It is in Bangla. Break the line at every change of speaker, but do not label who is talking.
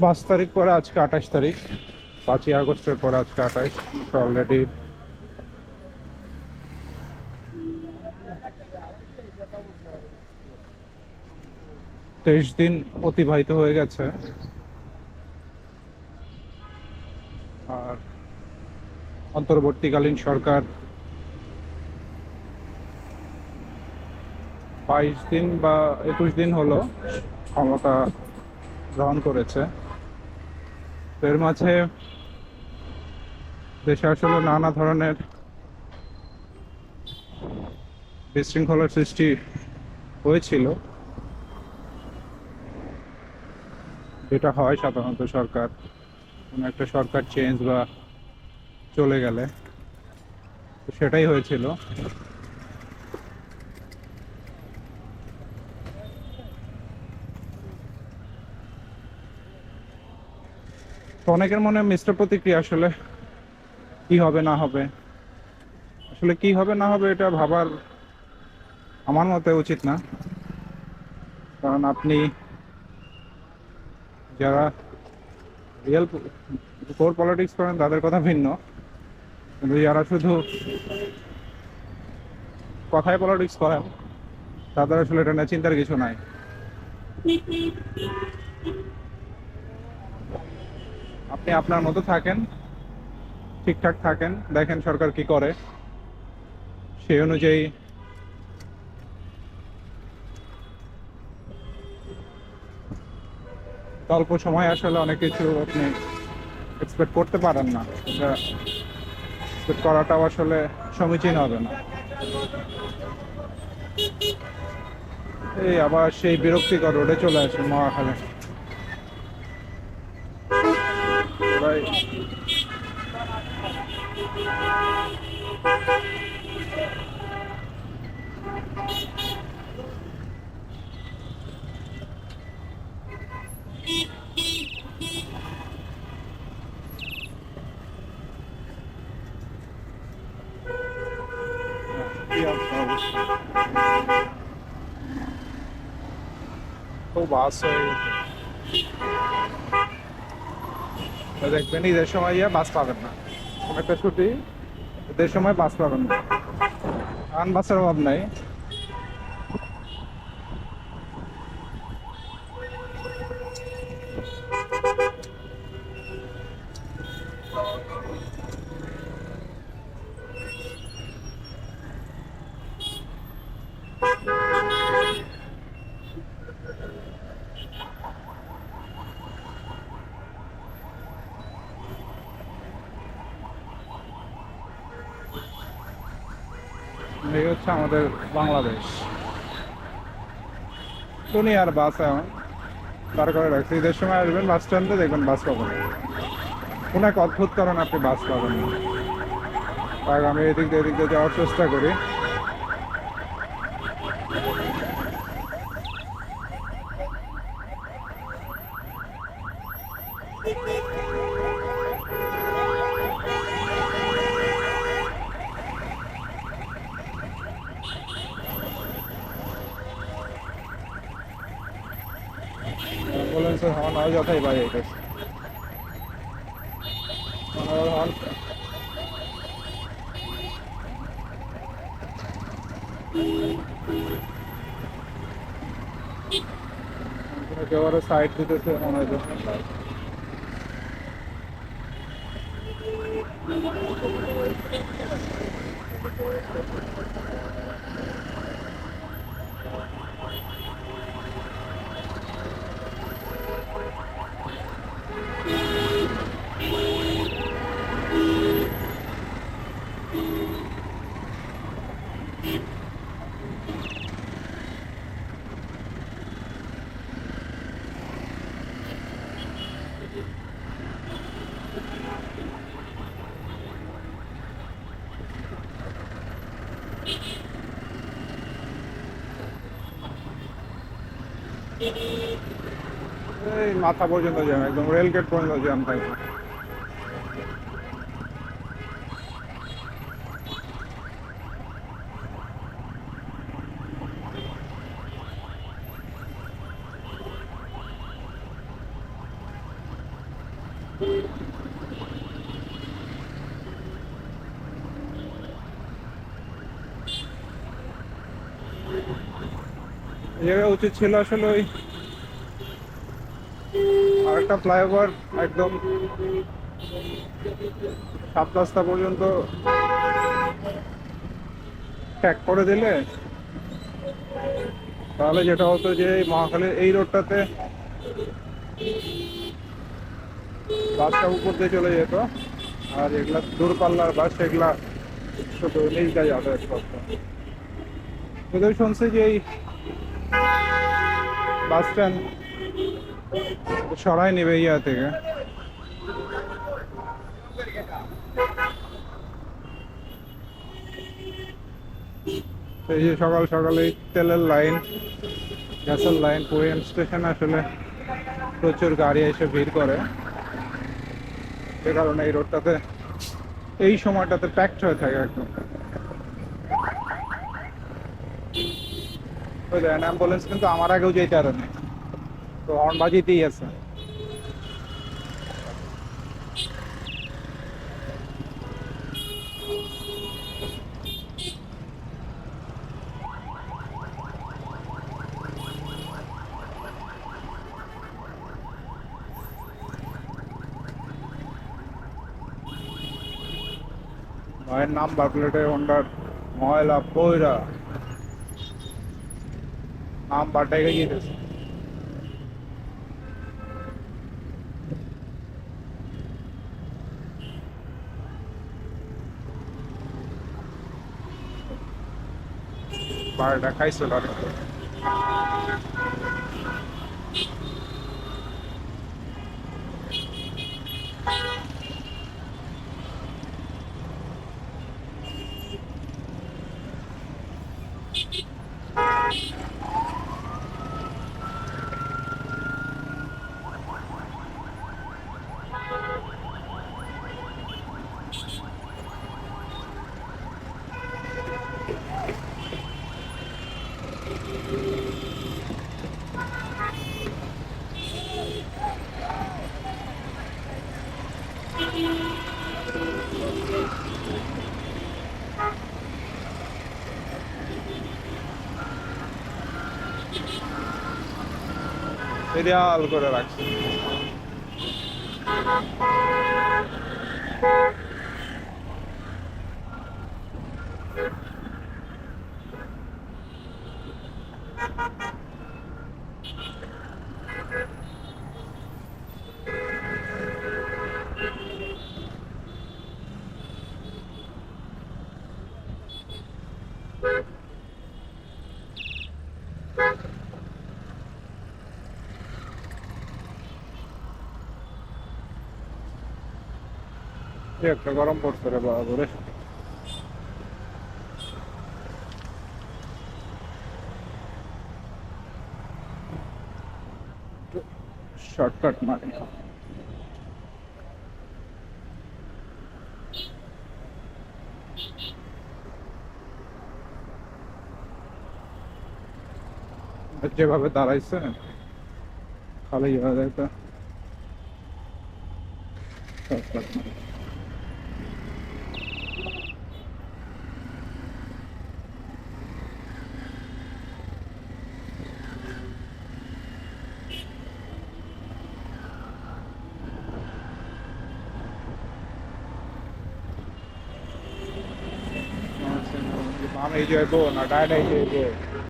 5 তারিখ পরে আজকে 28 তারিখ, 5ই আগস্টের পরে আজকে 28। অলরেডি 23 দিন অতিবাহিত হয়ে গেছে। আর অন্তর্বর্তীকালীন সরকার 22 দিন বা 21 দিন হলো ক্ষমতা গ্রহণ করেছে। এর মাঝে দেশে আসলে নানা ধরনের বিশৃঙ্খলার সৃষ্টি হয়েছিল, যেটা হয় সাধারণত সরকার, কোনো একটা সরকার চেঞ্জ বা চলে গেলে। তো সেটাই হয়েছিল। তো অনেকের মনে মিশ্র প্রতিক্রিয়া, আসলে কি হবে না হবে। আসলে কি হবে না হবে এটা ভাবার আমার মতে উচিত না। কারণ আপনি যারা রিয়েল কোর পলিটিক্স করেন তাদের কথা ভিন্ন, কিন্তু যারা শুধু কথায় পলিটিক্স করেন তাদের আসলে এটা নিয়ে চিন্তার কিছু নাই। আপনি আপনার মতো থাকেন, ঠিকঠাক থাকেন, দেখেন সরকার কি করে, সেই অনুযায়ী অল্প সময় আসলে অনেক কিছু আপনি এক্সপেক্ট করতে পারেন না। এটা এক্সপেক্ট করাটাও আসলে সমীচীন হবে না। এই আবার সেই বিরক্তিকর রোডে চলে আসে মহাখালী। ভাই কি অবস্থা, খুব বাস হয়ে গেছে। দেখবেন ঈদের সময় গিয়ে বাস পাবেন না, কোনো একটা ছুটি ঈদের সময় বাস পাবেন না, কারণ বাসের অভাব নাই। এই হচ্ছে আমাদের বাংলাদেশ। দুনিয়ার বাস এখন দাঁড় করে রাখছে। ঈদের সময় আসবেন বাস স্ট্যান্ডে, দেখবেন বাস পাবেন না। কোন এক অদ্ভুত কারণে আপনি বাস পাবেন না। তাই আমি এদিক দিয়ে যাওয়ার চেষ্টা করি। অ্যাম্বুলেন্সের হর্ন হয় যথাই বাজে এটা। হর্ন একেবারে সাইড দিতেছে মনে হয়। এই মাথা পর্যন্ত জ্যাম, একদম রেল গেট পর্যন্ত জ্যাম থাকে। এই জায়গায় উচিত ছিল আসলে ওই আরেকটা ফ্লাইওভার একদম সাত রাস্তা পর্যন্ত ট্যাগ করে দিলে, তাহলে যেটা হতো যে এই মহাখালীর এই রোডটাতে বাসটা উপর দিয়ে চলে যেত, আর এগুলা দূরপাল্লার বাস সেগুলা শুধু নিজ দিয়ে যাতায়াত করতো। যদিও শুনছি যে এই বাস স্ট্যান্ড সরাই নেবে ইয়া থেকে। এই যে সকাল সকালে তেলের লাইন, গ্যাসের লাইন, কোয়েন স্টেশন আসলে প্রচুর গাড়ি এসে ভিড় করে, যে কারণে এই রোডটাতে এই সময়টাতে প্যাকড হয়ে থাকে একদম। বুঝলেন, অ্যাম্বুলেন্স কিন্তু আমার আগেও যেতে পারে না, তো হর্ন বাজিতেই আছে। ভাইয়ের নাম্বার প্লেটে হন্ডার ময়লা পয়রা নাম্বার ডেকে যেতেছে। বারোটা খাইছিল আর কি। সিরিয়াল করে রাখছে। একটা গরম পড়ছে রে বাবা করে। শর্টকাট মানে যেভাবে দাঁড়াইছে খালি একটা শর্টকাট মানে। বামে যাইবো না ডাইনে যাইবো?